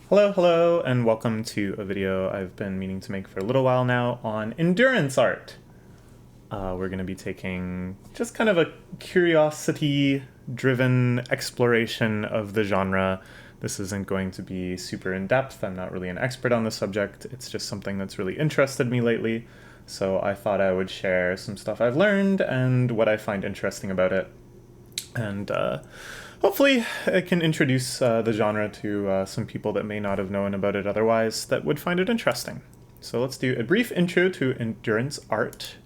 Hello, and welcome to a video I've been meaning to make for a little while now on endurance art. We're going to be taking just kind of a curiosity-driven exploration of the genre. This isn't going to be super in-depth. I'm not really an expert on the subject. It's just something that's really interested me lately. So I thought I would share some stuff I've learned and what I find interesting about it. And hopefully I can introduce the genre to some people that may not have known about it otherwise that would find it interesting. So let's do a brief intro to endurance art.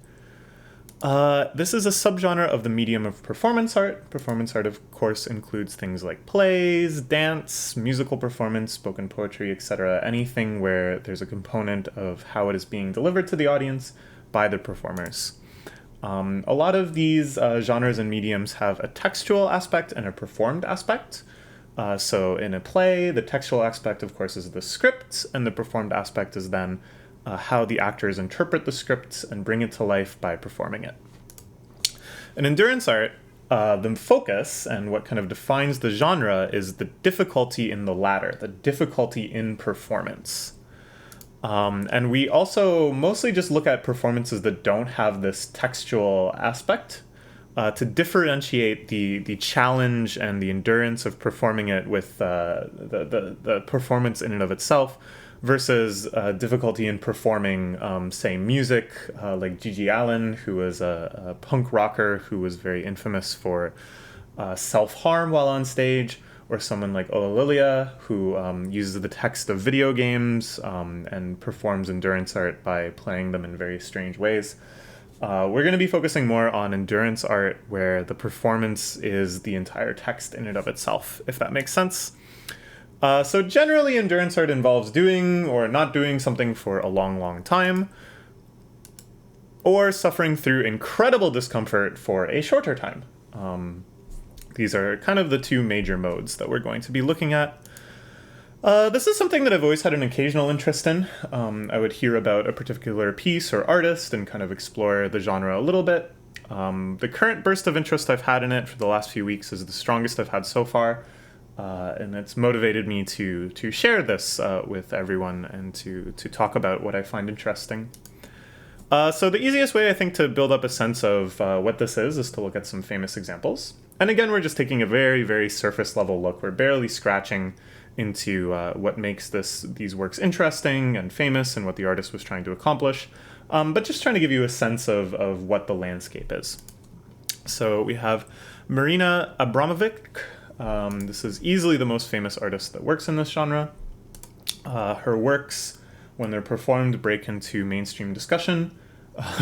This is a subgenre of the medium of performance art. Performance art, of course, includes things like plays, dance, musical performance, spoken poetry, etc. Anything where there's a component of how it is being delivered to the audience by the performers. A lot of these genres and mediums have a textual aspect and a performed aspect. So in a play, the textual aspect, of course, is the script, and the performed aspect is then how the actors interpret the script and bring it to life by performing it. In endurance art, the focus and what kind of defines the genre is the difficulty in the latter, the difficulty in performance. And we also mostly just look at performances that don't have this textual aspect to differentiate the challenge and the endurance of performing it with the performance in and of itself versus difficulty in performing, say, music, like Gigi Allen, who was a punk rocker who was very infamous for self-harm while on stage, or someone like Olalilia, who uses the text of video games and performs endurance art by playing them in very strange ways. We're going to be focusing more on endurance art, where the performance is the entire text in and of itself, if that makes sense. So generally, endurance art involves doing or not doing something for a long time, or suffering through incredible discomfort for a shorter time. These are kind of the two major modes that we're going to be looking at. This is something that I've always had an occasional interest in. I would hear about a particular piece or artist and kind of explore the genre a little bit. The current burst of interest I've had in it for the last few weeks is the strongest I've had so far. And it's motivated me to share this with everyone and to talk about what I find interesting. So the easiest way, I think, to build up a sense of what this is to look at some famous examples. And again, we're just taking a very, very surface level look. We're barely scratching into what makes these works interesting and famous and what the artist was trying to accomplish, but just trying to give you a sense of what the landscape is. So we have Marina Abramovic. This is easily the most famous artist that works in this genre. Her works, when they're performed, break into mainstream discussion.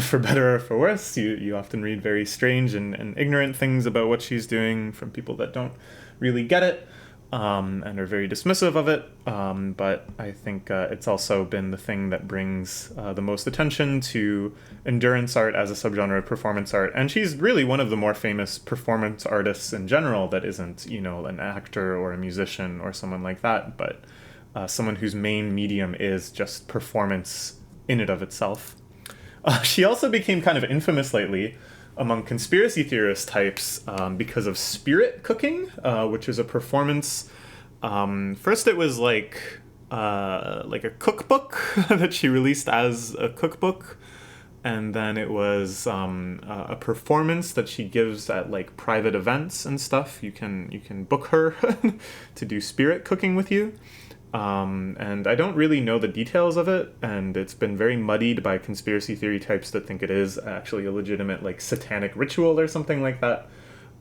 For better or for worse, you often read very strange and ignorant things about what she's doing from people that don't really get it and are very dismissive of it. But I think it's also been the thing that brings the most attention to endurance art as a subgenre of performance art. And she's really one of the more famous performance artists in general that isn't, an actor or a musician or someone like that, but someone whose main medium is just performance in and of itself. She also became kind of infamous lately among conspiracy theorist types because of spirit cooking, which is a performance. First, it was like a cookbook that she released as a cookbook, and then it was a performance that she gives at like private events and stuff. You can book her to do spirit cooking with you. And I don't really know the details of it, and it's been very muddied by conspiracy theory types that think it is actually a legitimate, like, satanic ritual or something like that.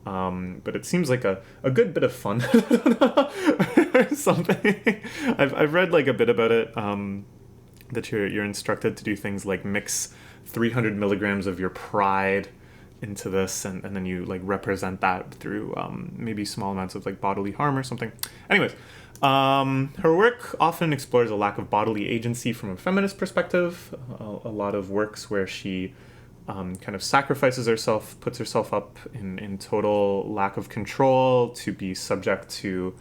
But it seems like a good bit of fun or something. I've read, like, a bit about it, that you're instructed to do things like mix 300 milligrams of your pride into this, and then you, like, represent that through maybe small amounts of, like, bodily harm or something. Anyways, her work often explores a lack of bodily agency from a feminist perspective. A lot of works where she kind of sacrifices herself, puts herself up in total lack of control to be subject to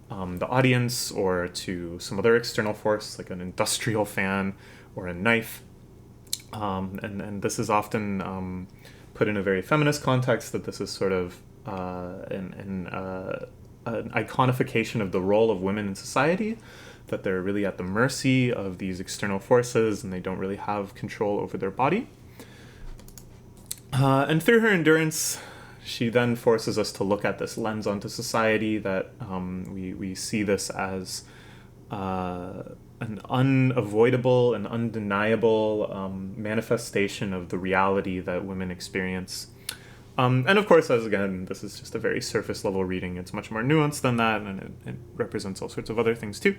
the audience or to some other external force, like an industrial fan or a knife. And this is often put in a very feminist context, that this is sort of an iconification of the role of women in society. that they're really at the mercy of these external forces and they don't really have control over their body. And through her endurance, she then forces us to look at this lens onto society that we see this as an unavoidable and undeniable manifestation of the reality that women experience. And of course, as again, this is just a very surface level reading. It's much more nuanced than that, and it represents all sorts of other things too.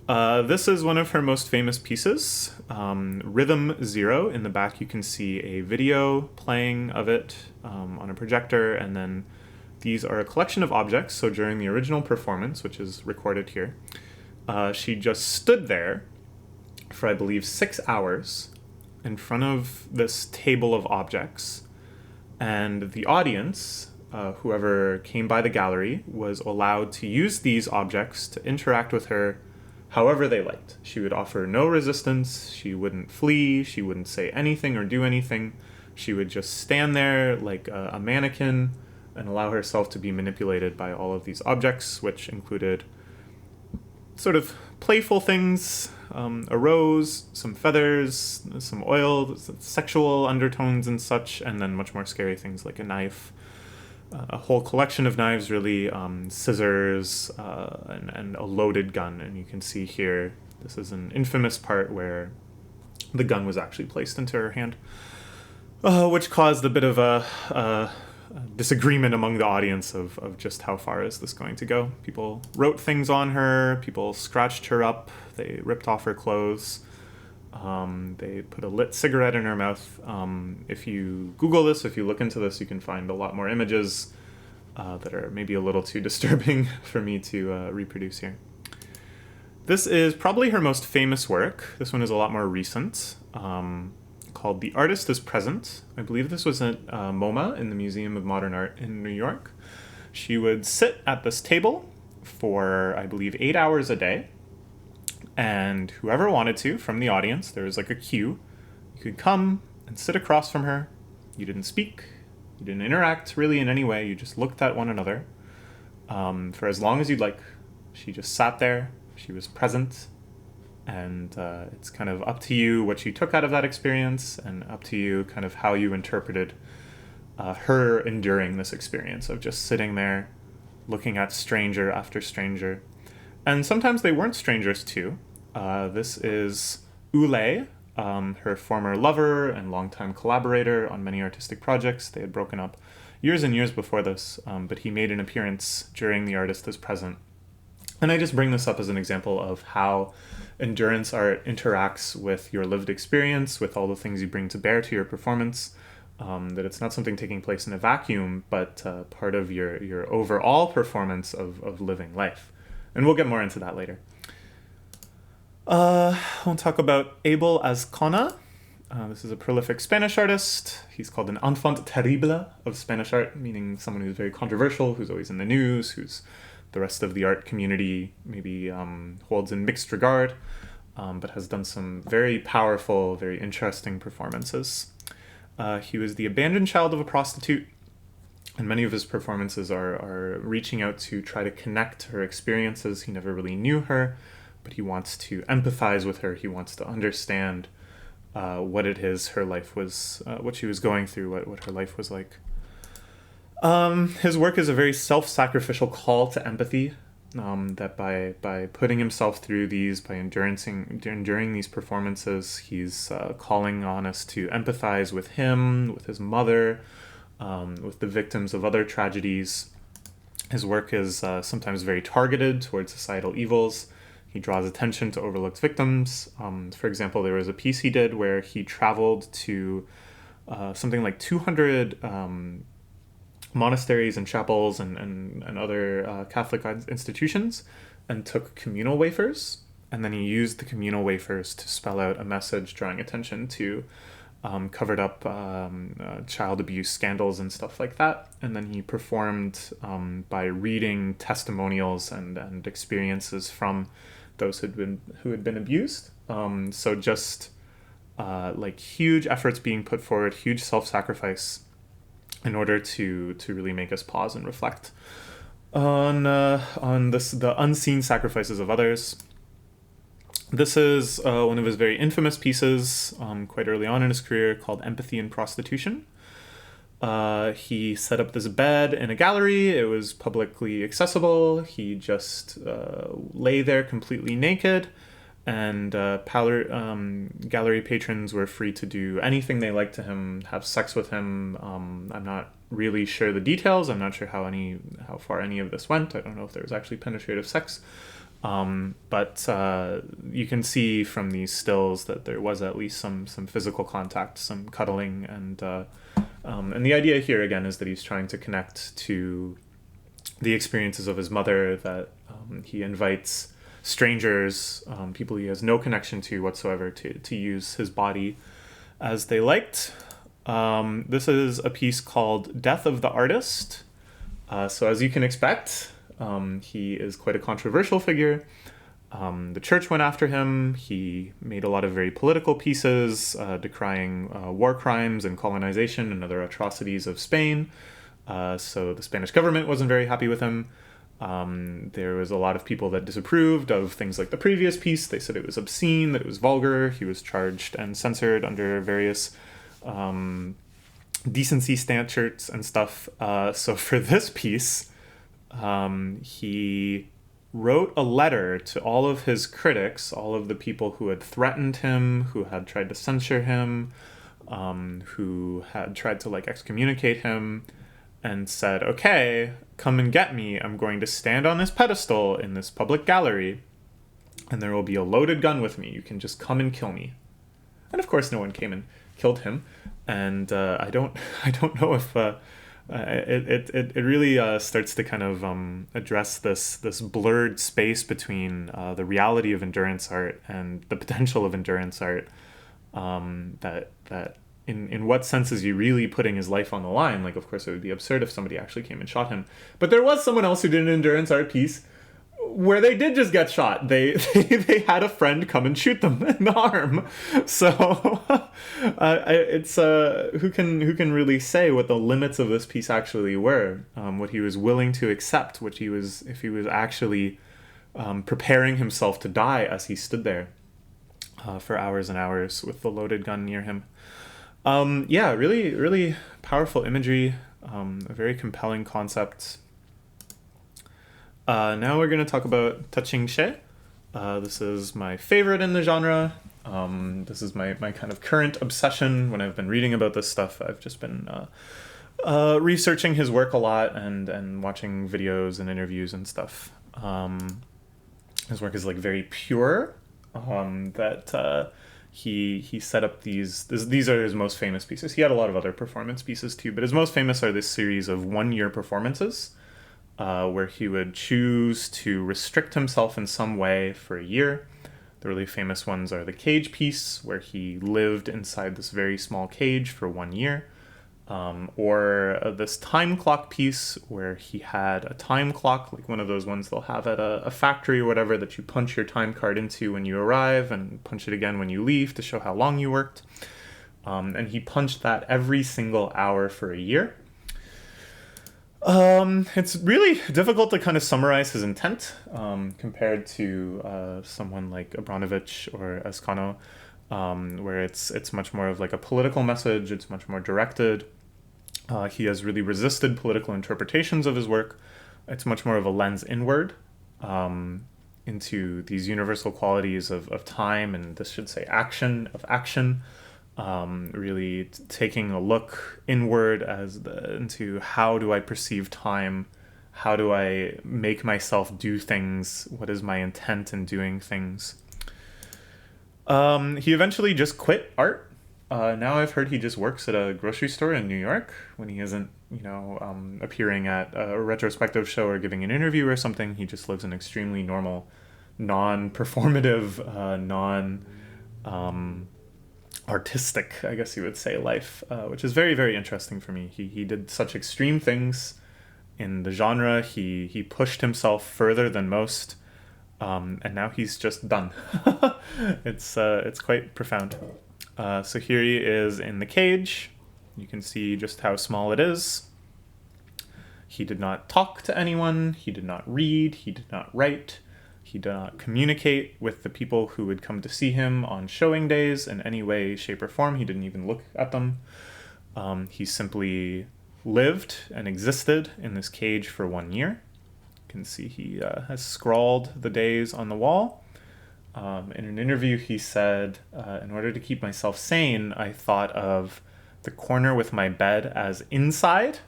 This is one of her most famous pieces, Rhythm Zero. In the back you can see a video playing of it on a projector, and then these are a collection of objects. So during the original performance, which is recorded here, she just stood there for, I believe, 6 hours in front of this table of objects, and the audience, whoever came by the gallery, was allowed to use these objects to interact with her however they liked. She would offer no resistance, she wouldn't flee, she wouldn't say anything or do anything. She would just stand there like a mannequin and allow herself to be manipulated by all of these objects, which included sort of playful things, a rose, some feathers, some oil, sexual undertones and such, and then much more scary things like a knife, a whole collection of knives, really, scissors, and a loaded gun. And you can see here, this is an infamous part where the gun was actually placed into her hand, which caused a bit of a disagreement among the audience of just how far is this going to go. People wrote things on her, people scratched her up, they ripped off her clothes, they put a lit cigarette in her mouth. If you Google this, if you look into this, you can find a lot more images that are maybe a little too disturbing for me to reproduce here. This is probably her most famous work. This one is a lot more recent, called The Artist is Present. I believe this was at MoMA in the Museum of Modern Art in New York. She would sit at this table for, I believe, 8 hours a day. And whoever wanted to from the audience, there was like a queue, you could come and sit across from her. You didn't speak, you didn't interact really in any way, you just looked at one another for as long as you'd like. She just sat there, she was present, and it's kind of up to you what you took out of that experience, and up to you kind of how you interpreted her enduring this experience of just sitting there looking at stranger after stranger. And sometimes they weren't strangers too. This is Ule, her former lover and longtime collaborator on many artistic projects. They had broken up years and years before this, but he made an appearance during The Artist is Present. And I just bring this up as an example of how endurance art interacts with your lived experience, with all the things you bring to bear to your performance, that it's not something taking place in a vacuum, but part of your overall performance of living life. And we'll get more into that later. We'll talk about Abel Azcona. This is a prolific Spanish artist. He's called an enfant terrible of Spanish art, meaning someone who's very controversial, who's always in the news, who's the rest of the art community maybe holds in mixed regard, but has done some very powerful, very interesting performances. He was the abandoned child of a prostitute, and many of his performances are reaching out to try to connect her experiences. He never really knew her, but he wants to empathize with her. He wants to understand what it is her life was, what she was going through, what her life was like. His work is a very self-sacrificial call to empathy, that by putting himself through these, by enduring these performances, he's calling on us to empathize with him, with his mother, with the victims of other tragedies. His work is sometimes very targeted towards societal evils. He draws attention to overlooked victims. For example, there was a piece he did where he traveled to something like 200 monasteries and chapels and other Catholic institutions and took communal wafers. And then he used the communal wafers to spell out a message drawing attention to covered up child abuse scandals and stuff like that. And then he performed by reading testimonials and experiences from those who had been abused. So just like huge efforts being put forward, huge self-sacrifice in order to really make us pause and reflect on the unseen sacrifices of others. This is one of his very infamous pieces, quite early on in his career, called Empathy and Prostitution. He set up this bed in a gallery. It was publicly accessible. He just lay there completely naked, and gallery patrons were free to do anything they liked to him, have sex with him. I'm not really sure the details. I'm not sure how far any of this went. I don't know if there was actually penetrative sex. But you can see from these stills that there was at least some physical contact, some cuddling, and the idea here again is that he's trying to connect to the experiences of his mother, that he invites strangers, people he has no connection to whatsoever, to use his body as they liked. This is a piece called Death of the Artist. So as you can expect, he is quite a controversial figure. The church went after him. He made a lot of very political pieces decrying war crimes and colonization and other atrocities of Spain. So the Spanish government wasn't very happy with him. There was a lot of people that disapproved of things like the previous piece. They said it was obscene, that it was vulgar. He was charged and censored under various decency statutes and stuff. So for this piece, he wrote a letter to all of his critics, all of the people who had threatened him, who had tried to censure him, who had tried to excommunicate him, and said, okay, come and get me. I'm going to stand on this pedestal in this public gallery, and there will be a loaded gun with me. You can just come and kill me. And of course no one came and killed him. And I don't know if it really starts to kind of address this blurred space between the reality of endurance art and the potential of endurance art. That in what sense is he really putting his life on the line? Of course, it would be absurd if somebody actually came and shot him. But there was someone else who did an endurance art piece where they did just get shot. They had a friend come and shoot them in the arm. So it's who can really say what the limits of this piece actually were, what he was willing to accept, if he was actually preparing himself to die as he stood there for hours and hours with the loaded gun near him. Really, really powerful imagery, a very compelling concept. Now we're going to talk about touching she. This is my favorite in the genre. This is my kind of current obsession. When I've been reading about this stuff, I've just been researching his work a lot and watching videos and interviews and stuff. His work is very pure. He set up these are his most famous pieces. He had a lot of other performance pieces too, but his most famous are this series of 1-year performances, where he would choose to restrict himself in some way for a year. The really famous ones are the cage piece, where he lived inside this very small cage for 1 year, or this time clock piece, where he had a time clock, like one of those ones they'll have at a factory or whatever, that you punch your time card into when you arrive and punch it again when you leave to show how long you worked. And he punched that every single hour for a year. It's really difficult to kind of summarize his intent compared to someone like Abramovic or Escano, where it's much more of a political message. It's much more directed. He has really resisted political interpretations of his work. It's much more of a lens inward into these universal qualities of time, and this should say action. Really taking a look inward into how do I perceive time, how do I make myself do things, what is my intent in doing things. He eventually just quit art. Now I've heard he just works at a grocery store in New York when he isn't, appearing at a retrospective show or giving an interview or something. He just lives an extremely normal, non-performative, artistic, I guess you would say, life, which is very, very interesting for me. He did such extreme things in the genre. He pushed himself further than most, and now he's just done. It's quite profound. So here he is in the cage. You can see just how small it is. He did not talk to anyone. He did not read. He did not write. He did not communicate with the people who would come to see him on showing days in any way, shape, or form. He didn't even look at them. He simply lived and existed in this cage for 1 year. You can see he has scrawled the days on the wall. In an interview, he said, in order to keep myself sane, I thought of the corner with my bed as inside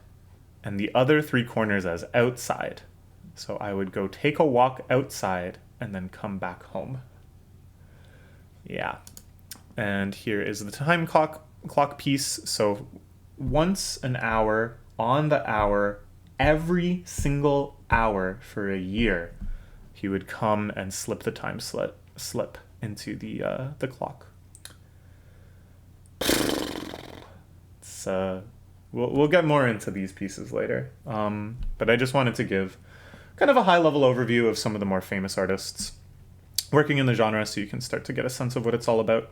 and the other 3 corners as outside. So I would go take a walk outside and then come back home. Yeah. And here is the time clock piece. So once an hour, on the hour, every single hour for a year, he would come and slip the time slip into the clock. It's we'll get more into these pieces later. But I just wanted to give kind of a high-level overview of some of the more famous artists working in the genre so you can start to get a sense of what it's all about.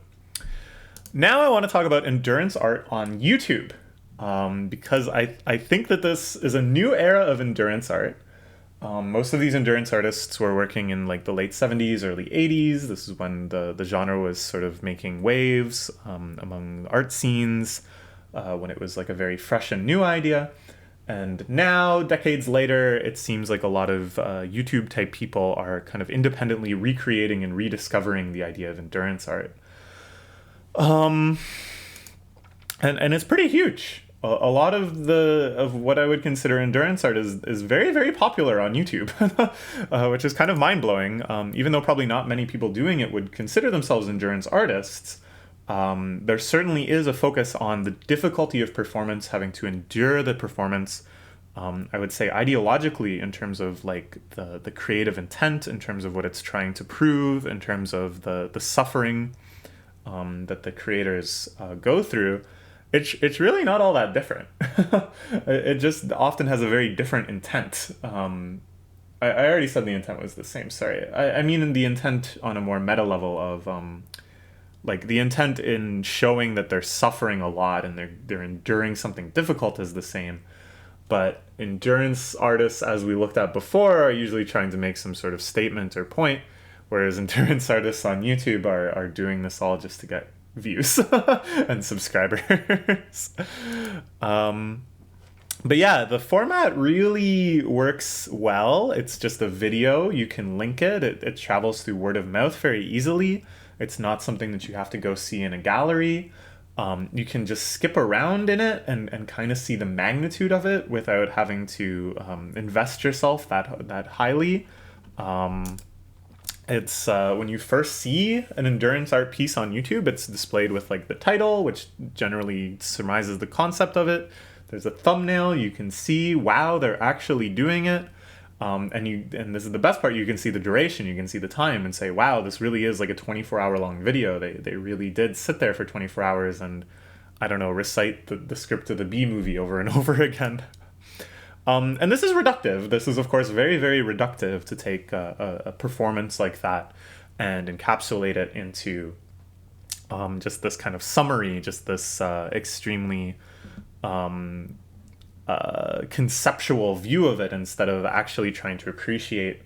Now I want to talk about endurance art on YouTube, because I think that this is a new era of endurance art. Most of these endurance artists were working in like the late 70s, early 80s. This is when the genre was sort of making waves among art scenes, when it was like a very fresh and new idea. And now, decades later, it seems like a lot of YouTube-type people are kind of independently recreating and rediscovering the idea of endurance art. And it's pretty huge. A lot of what I would consider endurance art is very, very popular on YouTube, which is kind of mind-blowing. Even though probably not many people doing it would consider themselves endurance artists, there certainly is a focus on the difficulty of performance, having to endure the performance. I would say ideologically, in terms of like the creative intent, in terms of what it's trying to prove, in terms of the suffering that the creators go through, it's really not all that different. It just often has a very different intent. I already said the intent was the same. Sorry, I mean in the intent on a more meta level of like the intent in showing that they're suffering a lot and they're enduring something difficult is the same. But endurance artists, as we looked at before, are usually trying to make some sort of statement or point, whereas endurance artists on YouTube are doing this all just to get views and subscribers. But yeah, the format really works well. It's just a video. You can link it. It travels through word of mouth very easily. It's not something that you have to go see in a gallery. You can just skip around in it and kind of see the magnitude of it without having to invest yourself that highly. It's when you first see an endurance art piece on YouTube, it's displayed with like the title, which generally surmises the concept of it. There's a thumbnail. You can see, wow, they're actually doing it. And this is the best part, you can see the duration, you can see the time and say, wow, this really is like a 24-hour long video. They really did sit there for 24 hours and, I don't know, recite the script of the B movie over and over again. And this is reductive. This is, of course, very, very reductive to take a performance like that and encapsulate it into just this kind of summary, just this extremely conceptual view of it instead of actually trying to appreciate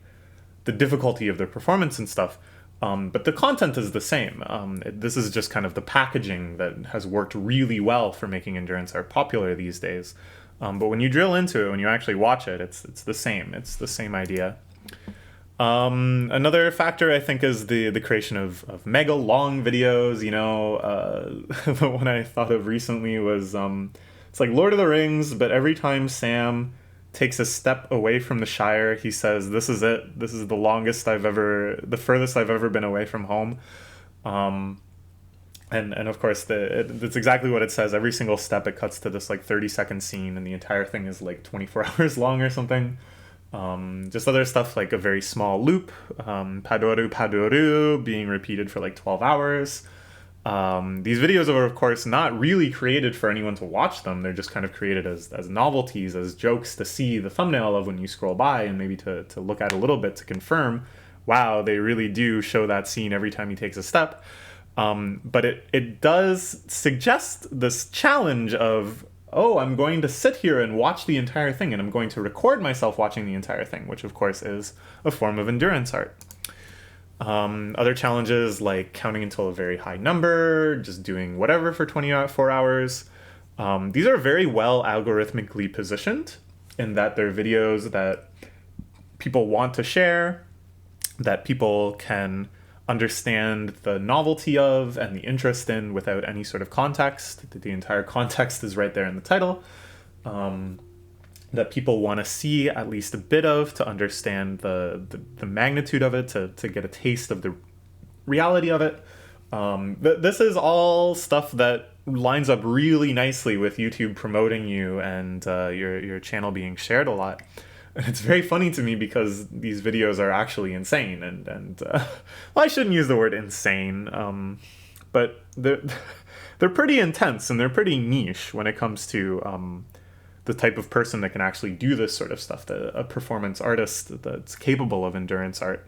the difficulty of the performance and stuff. But the content is the same. This is just kind of the packaging that has worked really well for making endurance art popular these days. But when you drill into it, when you actually watch it, it's the same. It's the same idea. Another factor, I think, is the creation of mega long videos. You know, the one I thought of recently was it's like Lord of the Rings, but every time Sam takes a step away from the Shire, he says, "This is it. This is the furthest I've ever been away from home." And of course, that's exactly what it says. Every single step, it cuts to this like 30-second scene, and the entire thing is like 24 hours long or something. Just other stuff like a very small loop, Padoru Padoru, being repeated for like 12 hours. These videos are, of course, not really created for anyone to watch them. They're just kind of created as novelties, as jokes to see the thumbnail of when you scroll by and maybe to look at a little bit to confirm, wow, they really do show that scene every time he takes a step. But it does suggest this challenge of, oh, I'm going to sit here and watch the entire thing, and I'm going to record myself watching the entire thing, which, of course, is a form of endurance art. Other challenges like counting until a very high number, just doing whatever for 24 hours. These are very well algorithmically positioned in that they're videos that people want to share, that people can understand the novelty of and the interest in without any sort of context. The entire context is right there in the title. That people want to see at least a bit of to understand the magnitude of it, to get a taste of the reality of it. This is all stuff that lines up really nicely with YouTube promoting you and your channel being shared a lot. And it's very funny to me because these videos are actually insane, and well, I shouldn't use the word insane, but they're pretty intense and they're pretty niche when it comes to the type of person that can actually do this sort of stuff, a performance artist that's capable of endurance art.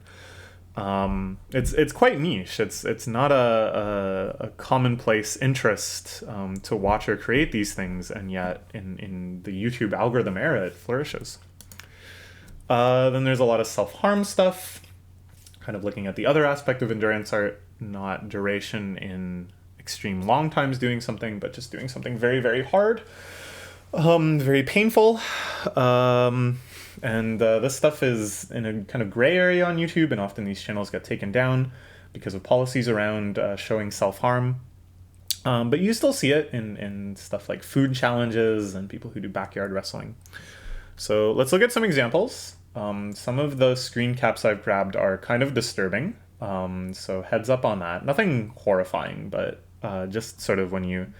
It's quite niche. It's not a commonplace interest to watch or create these things, and yet in the YouTube algorithm era, it flourishes. Then there's a lot of self-harm stuff, kind of looking at the other aspect of endurance art, not duration in extreme long times doing something, but just doing something very, very hard, very painful. And this stuff is in a kind of gray area on YouTube, and often these channels get taken down because of policies around showing self-harm. But you still see it in stuff like food challenges and people who do backyard wrestling. So let's look at some examples. Some of the screen caps I've grabbed are kind of disturbing, so heads up on that. Nothing horrifying, but just sort of when you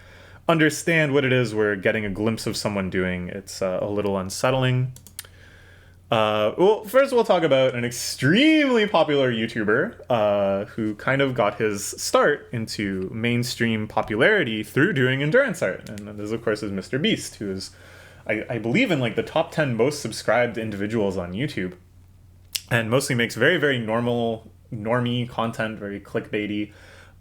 understand what it is we're getting a glimpse of someone doing, it's a little unsettling. Well, first we'll talk about an extremely popular YouTuber who kind of got his start into mainstream popularity through doing endurance art. And this, of course, is Mr. Beast, who is, I believe, in like the top 10 most subscribed individuals on YouTube, and mostly makes very, very normie content, very clickbaity.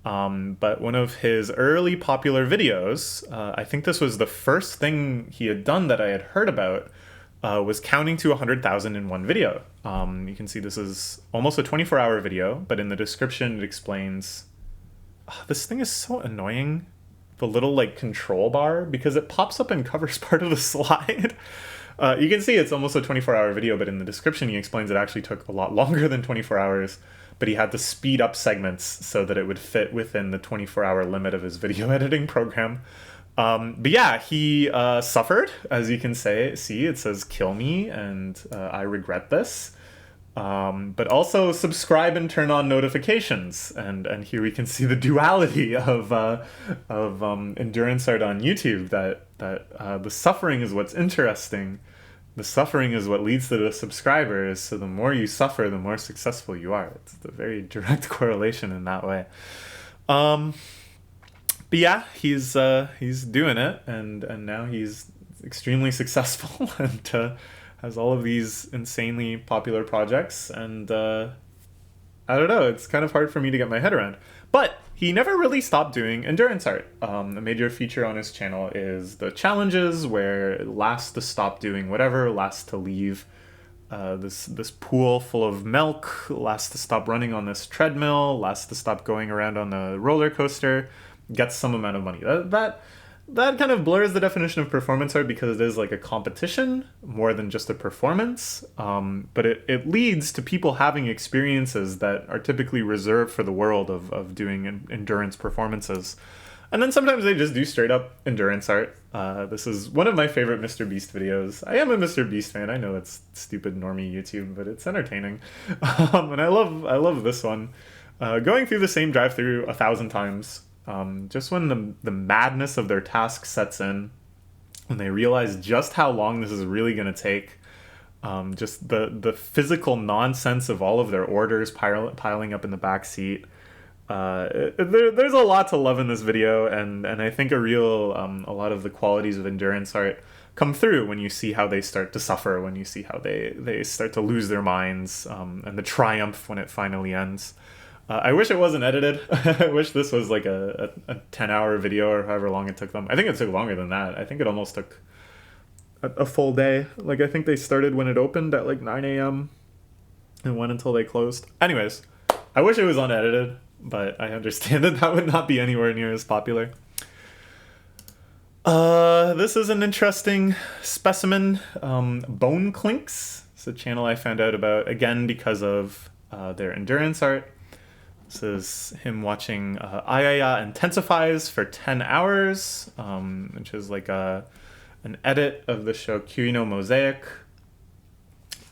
But one of his early popular videos, I think this was the first thing he had done that I had heard about, was counting to 100,000 in one video. You can see this is almost a 24-hour video, but in the description it explains... this thing is so annoying, the little like control bar, because it pops up and covers part of the slide. You can see it's almost a 24-hour video, but in the description he explains it actually took a lot longer than 24 hours, but he had to speed up segments so that it would fit within the 24-hour limit of his video editing program. But yeah, he suffered, as you can see, it says kill me, and I regret this. But also subscribe and turn on notifications. And here we can see the duality of endurance art on YouTube, that the suffering is what's interesting. The suffering is what leads to the subscribers, so the more you suffer, the more successful you are. It's a very direct correlation in that way. But yeah, he's doing it, and now he's extremely successful and has all of these insanely popular projects, and I don't know, it's kind of hard for me to get my head around. But he never really stopped doing endurance art. A major feature on his channel is the challenges, where last to stop doing whatever, last to leave this pool full of milk, last to stop running on this treadmill, last to stop going around on the roller coaster, gets some amount of money. That kind of blurs the definition of performance art, because it is like a competition more than just a performance. But it leads to people having experiences that are typically reserved for the world of doing endurance performances. And then sometimes they just do straight up endurance art. This is one of my favorite Mr. Beast videos. I am a Mr. Beast fan. I know it's stupid normie YouTube, but it's entertaining. And I love this one. Going through the same drive-through 1,000 times. Just when the madness of their task sets in, when they realize just how long this is really going to take, just the physical nonsense of all of their orders piling up in the back seat. There's a lot to love in this video, and I think a lot of the qualities of endurance art come through when you see how they start to suffer, when you see how they start to lose their minds, and the triumph when it finally ends. I wish it wasn't edited. I wish this was like a 10-hour video, or however long it took them. I think it took longer than that. I think it almost took a full day. Like, I think they started when it opened at like 9 a.m. and went until they closed. Anyways, I wish it was unedited, but I understand that would not be anywhere near as popular. This is an interesting specimen. Bone Clinks. It's a channel I found out about, again, because of their endurance art. This is him watching Ayaya Intensifies for 10 hours, which is like an edit of the show Kirino Mosaic.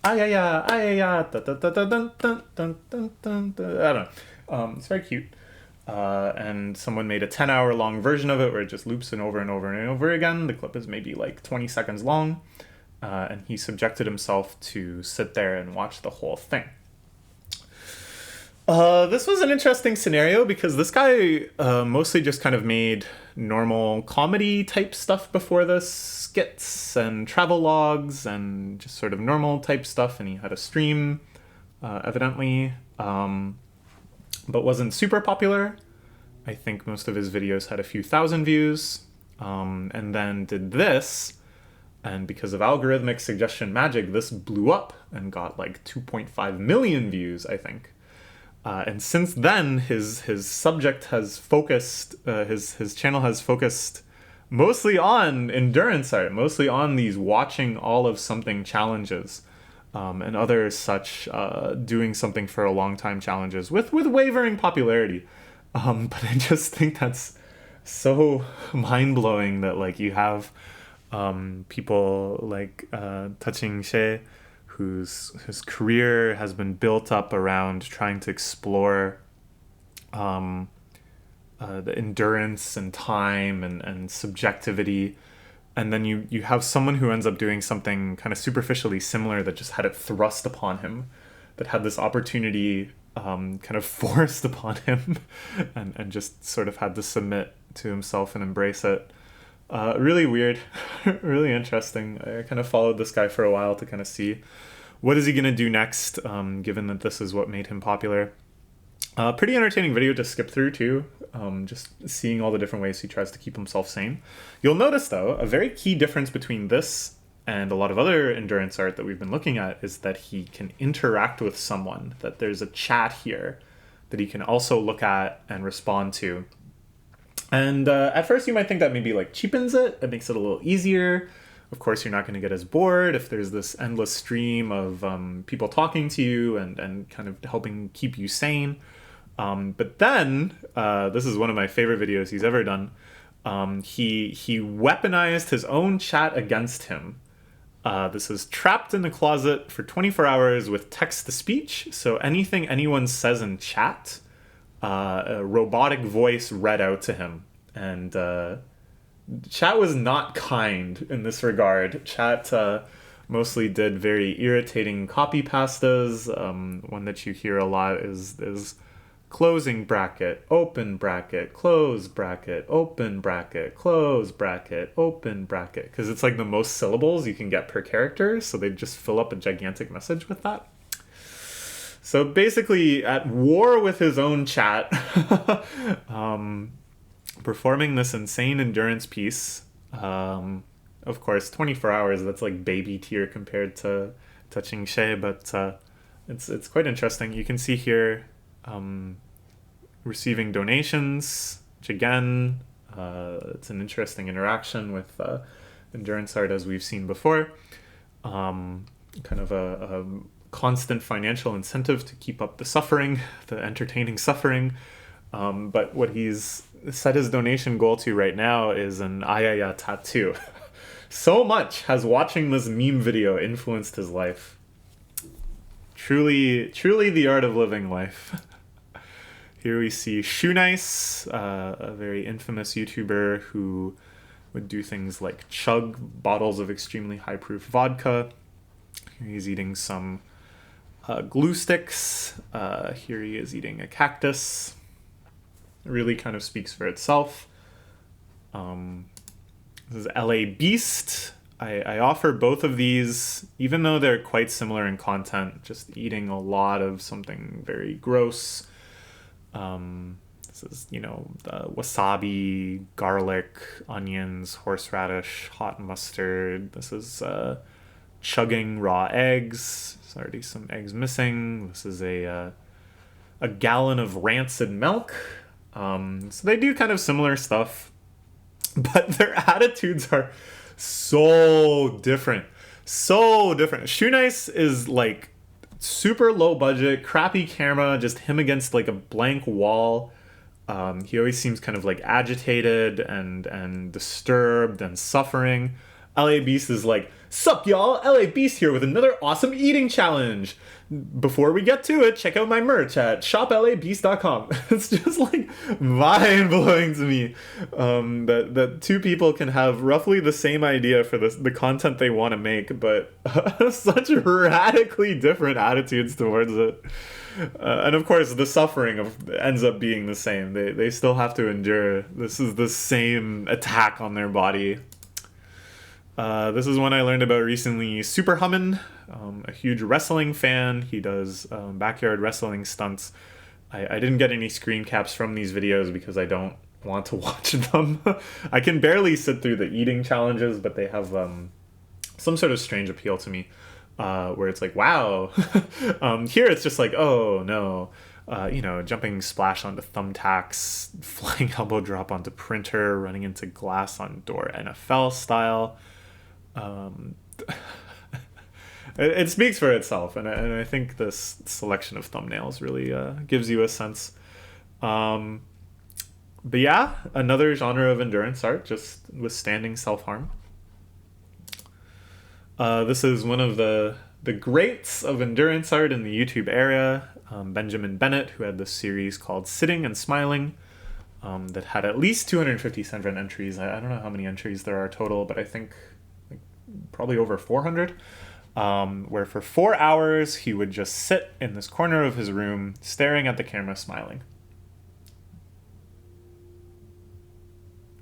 Ayaya, Ayaya, da da da da dun dun dun dun dun. I don't know. It's very cute. And someone made a 10-hour long version of it where it just loops and over and over and over again. The clip is maybe like 20 seconds long. And he subjected himself to sit there and watch the whole thing. This was an interesting scenario because this guy mostly just kind of made normal comedy type stuff before this, skits and travel logs and just sort of normal type stuff. And he had a stream, evidently, but wasn't super popular. I think most of his videos had a few thousand views, and then did this. And because of algorithmic suggestion magic, this blew up and got like 2.5 million views, I think. And since then, his subject has focused, his channel has focused mostly on endurance art, mostly on these watching all of something challenges, and other such doing something for a long time challenges with wavering popularity. But I just think that's so mind-blowing that like you have people like Touching She, whose career has been built up around trying to explore the endurance and time and subjectivity. And then you have someone who ends up doing something kind of superficially similar that just had it thrust upon him, that had this opportunity kind of forced upon him and just sort of had to submit to himself and embrace it. Really weird, really interesting. I kind of followed this guy for a while to kind of see what is he going to do next, given that this is what made him popular. Pretty entertaining video to skip through too, just seeing all the different ways he tries to keep himself sane. You'll notice though, a very key difference between this and a lot of other endurance art that we've been looking at is that he can interact with someone, that there's a chat here that he can also look at and respond to. And at first you might think that maybe like cheapens it. It makes it a little easier. Of course, you're not going to get as bored if there's this endless stream of people talking to you and kind of helping keep you sane. But then, this is one of my favorite videos he's ever done. He weaponized his own chat against him. This is trapped in the closet for 24 hours with text-to-speech. So anything anyone says in chat, a robotic voice read out to him. And chat was not kind in this regard. Chat mostly did very irritating copy pastas. One that you hear a lot is closing bracket, open bracket, close bracket, open bracket, close bracket, open bracket. Because it's like the most syllables you can get per character, so they just fill up a gigantic message with that. So basically at war with his own chat, performing this insane endurance piece. Of course, 24 hours, that's like baby tier compared to Touching She, but it's quite interesting. You can see here receiving donations, which again, it's an interesting interaction with endurance art as we've seen before. Kind of a constant financial incentive to keep up the suffering, the entertaining suffering. But what he's set his donation goal to right now is an Ayaya tattoo. So much has watching this meme video influenced his life. Truly the art of living life. Here we see Shoenice, a very infamous YouTuber who would do things like chug bottles of extremely high-proof vodka. Here he's eating some glue sticks. Here he is eating a cactus. It really kind of speaks for itself. This is LA Beast. I offer both of these, even though they're quite similar in content, just eating a lot of something very gross. This is, wasabi, garlic, onions, horseradish, hot mustard. This is chugging raw eggs. There's already some eggs missing. This is a a gallon of rancid milk. So they do kind of similar stuff, but their attitudes are so different. So different. Shoe Nice is like super low budget, crappy camera, just him against like a blank wall. He always seems kind of like agitated and disturbed and suffering. LA Beast is like, "Sup y'all, LA Beast here with another awesome eating challenge. Before we get to it, check out my merch at shoplabeast.com." It's just like mind blowing to me that two people can have roughly the same idea for the content they want to make, but such radically different attitudes towards it. And of course, the suffering ends up being the same. They still have to endure. This is the same attack on their body. This is one I learned about recently. Super Hummin, a huge wrestling fan. He does backyard wrestling stunts. I didn't get any screen caps from these videos because I don't want to watch them. I can barely sit through the eating challenges, but they have some sort of strange appeal to me, where it's like, wow. Here it's just like, oh no. Jumping splash onto thumbtacks, flying elbow drop onto printer, running into glass on door NFL style. It speaks for itself, and I think this selection of thumbnails really gives you a sense. But yeah, another genre of endurance art, just withstanding self-harm. This is one of the greats of endurance art in the YouTube era, Benjamin Bennett, who had this series called Sitting and Smiling, that had at least 257 entries. I don't know how many entries there are total, but I think probably over 400, where for 4 hours he would just sit in this corner of his room staring at the camera, smiling.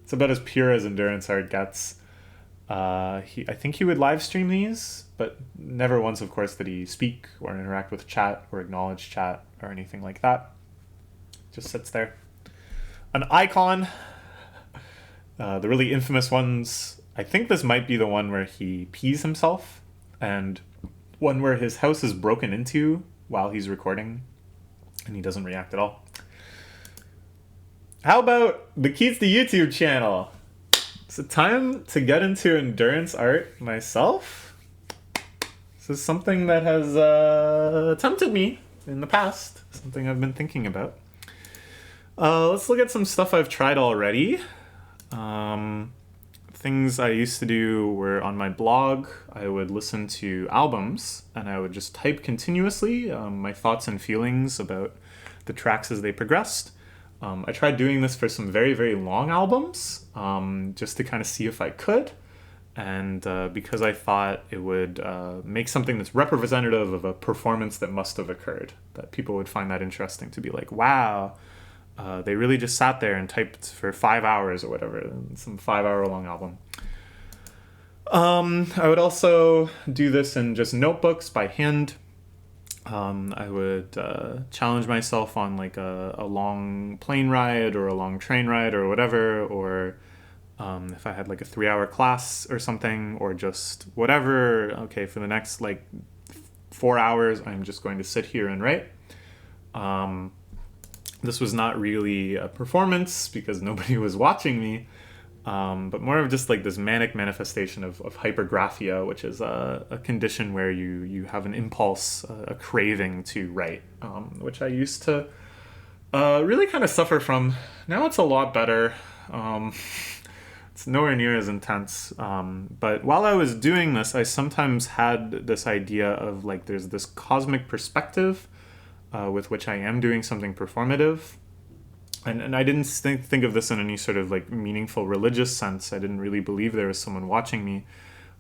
It's about as pure as endurance art gets. I think he would live stream these, but never once, of course, did he speak or interact with chat or acknowledge chat or anything like that. Just sits there. An icon. The really infamous ones. I think this might be the one where he pees himself, and one where his house is broken into while he's recording, and he doesn't react at all. How about the Keats the YouTube channel? Is it time to get into endurance art myself? This is something that has tempted me in the past, something I've been thinking about. Let's look at some stuff I've tried already. Things I used to do were on my blog. I would listen to albums and I would just type continuously my thoughts and feelings about the tracks as they progressed. I tried doing this for some very, very long albums, just to kind of see if I could. And because I thought it would make something that's representative of a performance that must have occurred, that people would find that interesting, to be like, wow, they really just sat there and typed for 5 hours or whatever, some 5-hour long album. I would also do this in just notebooks by hand. I would challenge myself on like a long plane ride or a long train ride or whatever, or if I had like a 3-hour class or something, or just whatever. Okay, for the next like 4 hours, I'm just going to sit here and write. This was not really a performance because nobody was watching me, but more of just like this manic manifestation of hypergraphia, which is a condition where you have an impulse, a craving to write, which I used to really kind of suffer from. Now it's a lot better. It's nowhere near as intense. But while I was doing this, I sometimes had this idea of like there's this cosmic perspective with which I am doing something performative. And I didn't think of this in any sort of like meaningful religious sense. I didn't really believe there was someone watching me.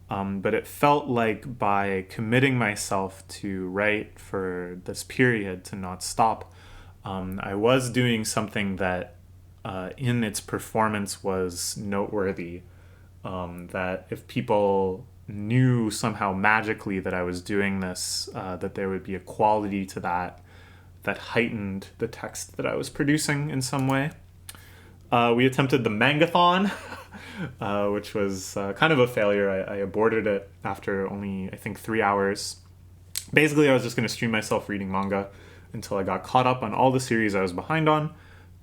But it felt like by committing myself to write for this period, to not stop, I was doing something that in its performance was noteworthy. That if people knew somehow magically that I was doing this, that there would be a quality to that heightened the text that I was producing in some way. We attempted the Mangathon, which was kind of a failure. I aborted it after only, I think, 3 hours. Basically, I was just going to stream myself reading manga until I got caught up on all the series I was behind on.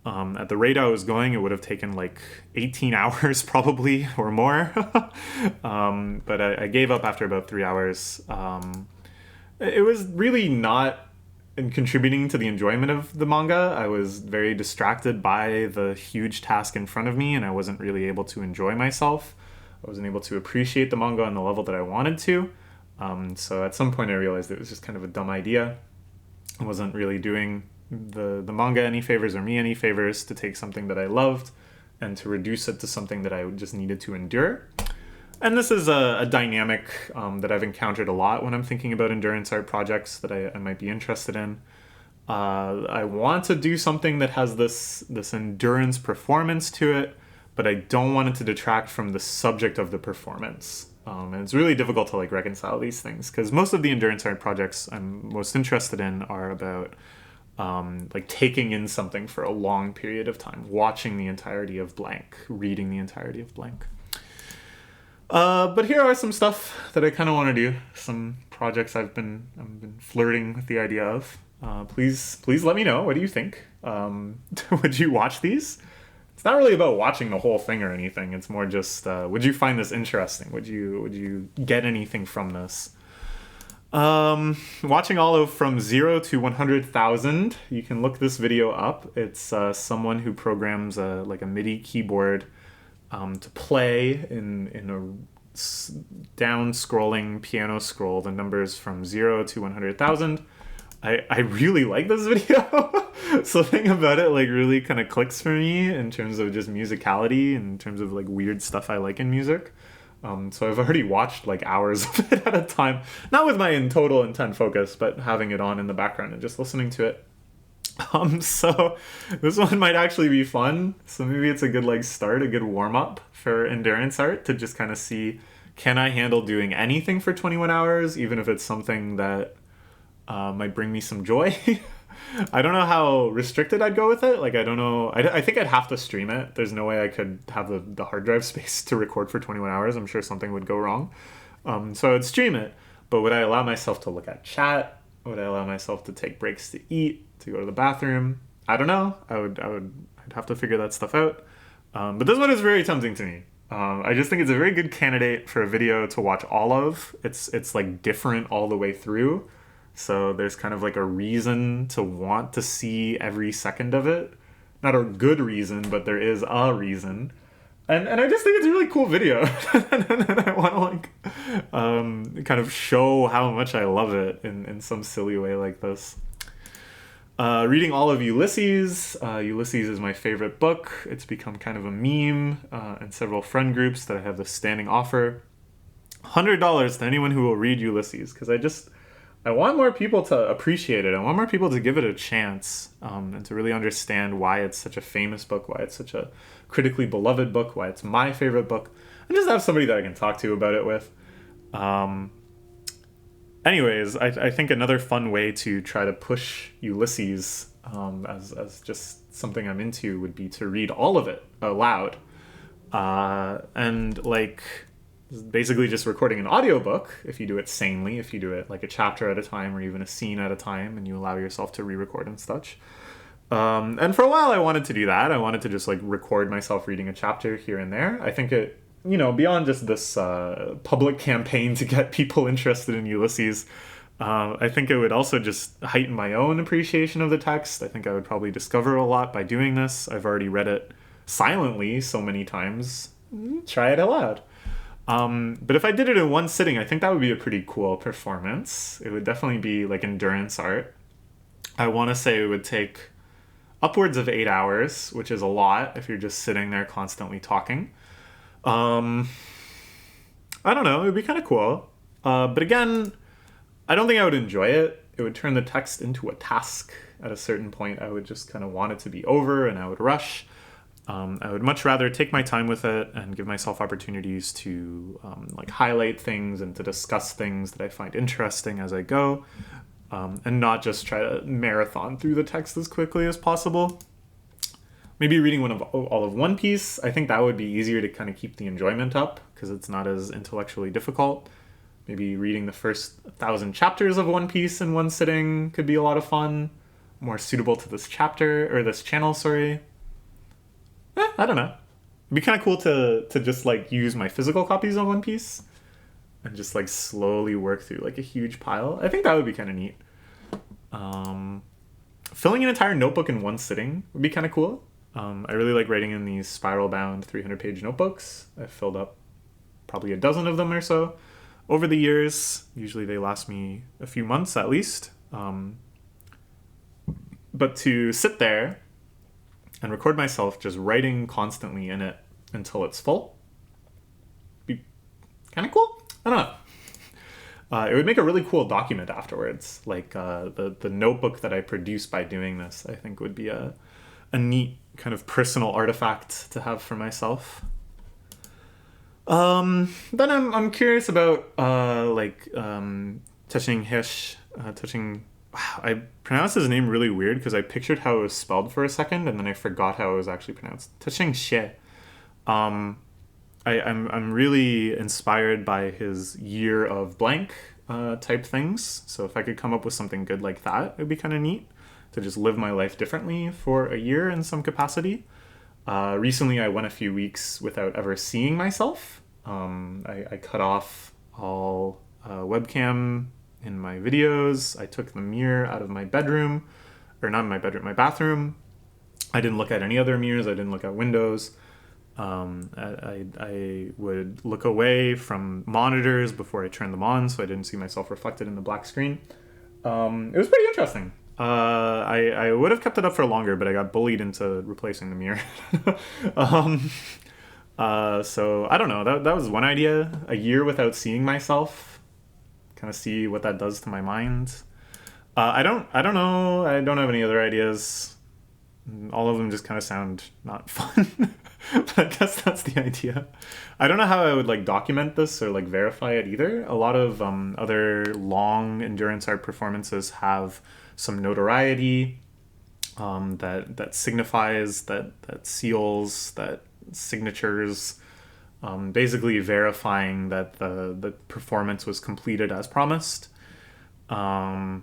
At the rate I was going, it would have taken like 18 hours probably or more. But I gave up after about 3 hours. It was really not contributing to the enjoyment of the manga. I was very distracted by the huge task in front of me, and I wasn't really able to enjoy myself. I wasn't able to appreciate the manga on the level that I wanted to. So at some point I realized it was just kind of a dumb idea. I wasn't really doing the manga any favors or me any favors to take something that I loved and to reduce it to something that I just needed to endure. And this is a dynamic that I've encountered a lot when I'm thinking about endurance art projects that I might be interested in. I want to do something that has this endurance performance to it, but I don't want it to detract from the subject of the performance. And it's really difficult to like reconcile these things because most of the endurance art projects I'm most interested in are about like taking in something for a long period of time, watching the entirety of blank, reading the entirety of blank. But here are some stuff that I kind of want to do. Some projects I've been flirting with the idea of. Please let me know. What do you think? Would you watch these? It's not really about watching the whole thing or anything. It's more just, would you find this interesting? Would you get anything from this? Watching all of from 0 to 100,000. You can look this video up. It's someone who programs like a MIDI keyboard to play in a down scrolling piano scroll the numbers from 0 to 100,000. I really like this video. Something about it like really kind of clicks for me in terms of just musicality, in terms of like weird stuff I like in music. So I've already watched like hours of it at a time, not with my total intent focus, but having it on in the background and just listening to it. So this one might actually be fun. So maybe it's a good like start, a good warm up for endurance art to just kind of see, can I handle doing anything for 21 hours, even if it's something that might bring me some joy. I don't know how restricted I'd go with it. Like, I don't know. I think I'd have to stream it. There's no way I could have the hard drive space to record for 21 hours. I'm sure something would go wrong. So I'd stream it. But would I allow myself to look at chat? Would I allow myself to take breaks to eat, to go to the bathroom? I don't know. I'd have to figure that stuff out. But this one is very tempting to me. I just think it's a very good candidate for a video to watch all of. It's like different all the way through. So there's kind of like a reason to want to see every second of it. Not a good reason, but there is a reason. And I just think it's a really cool video. And I want to like kind of show how much I love it in some silly way like this. Reading all of Ulysses. Ulysses is my favorite book. It's become kind of a meme in several friend groups that I have this standing offer. $100 to anyone who will read Ulysses, because I want more people to appreciate it. I want more people to give it a chance and to really understand why it's such a famous book, why it's such a critically beloved book, why it's my favorite book, and just have somebody that I can talk to about it with. Anyways, I think another fun way to try to push Ulysses as just something I'm into would be to read all of it aloud. And like basically just recording an audiobook, if you do it sanely, if you do it like a chapter at a time or even a scene at a time and you allow yourself to re-record and such. And for a while I wanted to do that. I wanted to just like record myself reading a chapter here and there. I think it, beyond just this public campaign to get people interested in Ulysses, I think it would also just heighten my own appreciation of the text. I think I would probably discover a lot by doing this. I've already read it silently so many times. Try it aloud. But if I did it in one sitting, I think that would be a pretty cool performance. It would definitely be like endurance art. I want to say it would take upwards of 8 hours, which is a lot if you're just sitting there constantly talking. I don't know, it would be kind of cool. But again, I don't think I would enjoy it. It would turn the text into a task. At a certain point, I would just kind of want it to be over and I would rush. I would much rather take my time with it and give myself opportunities to like highlight things and to discuss things that I find interesting as I go, and not just try to marathon through the text as quickly as possible. Maybe reading all of One Piece, I think that would be easier to kind of keep the enjoyment up because it's not as intellectually difficult. Maybe reading the first 1,000 chapters of One Piece in one sitting could be a lot of fun. more suitable to this chapter, or this channel, sorry. I don't know. It'd be kind of cool to just like use my physical copies of One Piece and just like slowly work through like a huge pile. I think that would be kind of neat. Filling an entire notebook in one sitting would be kind of cool. I really like writing in these spiral-bound 300-page notebooks. I've filled up probably a dozen of them or so over the years. Usually they last me a few months at least. But to sit there and record myself just writing constantly in it until it's full be kind of cool. I don't know. It would make a really cool document afterwards. Like the notebook that I produce by doing this, I think would be a neat kind of personal artifact to have for myself. Then I'm curious about touching Hish, wow, I pronounced his name really weird because I pictured how it was spelled for a second and then I forgot how it was actually pronounced. Touching Xie. I'm really inspired by his year of blank type things. So if I could come up with something good like that, it would be kind of neat to just live my life differently for a year in some capacity. Recently, I went a few weeks without ever seeing myself. I cut off all webcam in my videos. I took the mirror out of my bedroom, or not my bedroom, my bathroom. I didn't look at any other mirrors. I didn't look at windows. I would look away from monitors before I turned them on, so I didn't see myself reflected in the black screen. It was pretty interesting. I would have kept it up for longer, but I got bullied into replacing the mirror. So I don't know. That was one idea. A year without seeing myself. Kind of see what that does to my mind. I don't know. I don't have any other ideas. All of them just kind of sound not fun. But I guess that's the idea. I don't know how I would like document this or like verify it either. A lot of other long endurance art performances have some notoriety that signifies, that seals, that signatures, basically verifying that the performance was completed as promised. I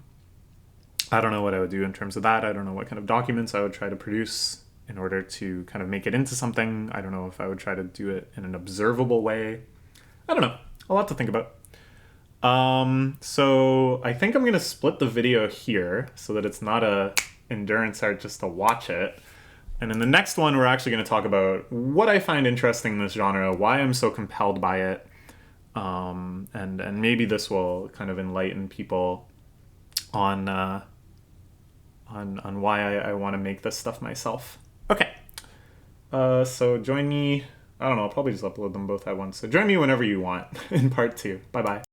don't know what I would do in terms of that. I don't know what kind of documents I would try to produce in order to kind of make it into something. I don't know if I would try to do it in an observable way. I don't know. A lot to think about. So I think I'm going to split the video here so that it's not a endurance art just to watch it. And in the next one, we're actually going to talk about what I find interesting in this genre, why I'm so compelled by it, and maybe this will kind of enlighten people on why I want to make this stuff myself. Okay. So join me. I don't know. I'll probably just upload them both at once. So join me whenever you want in part 2. Bye-bye.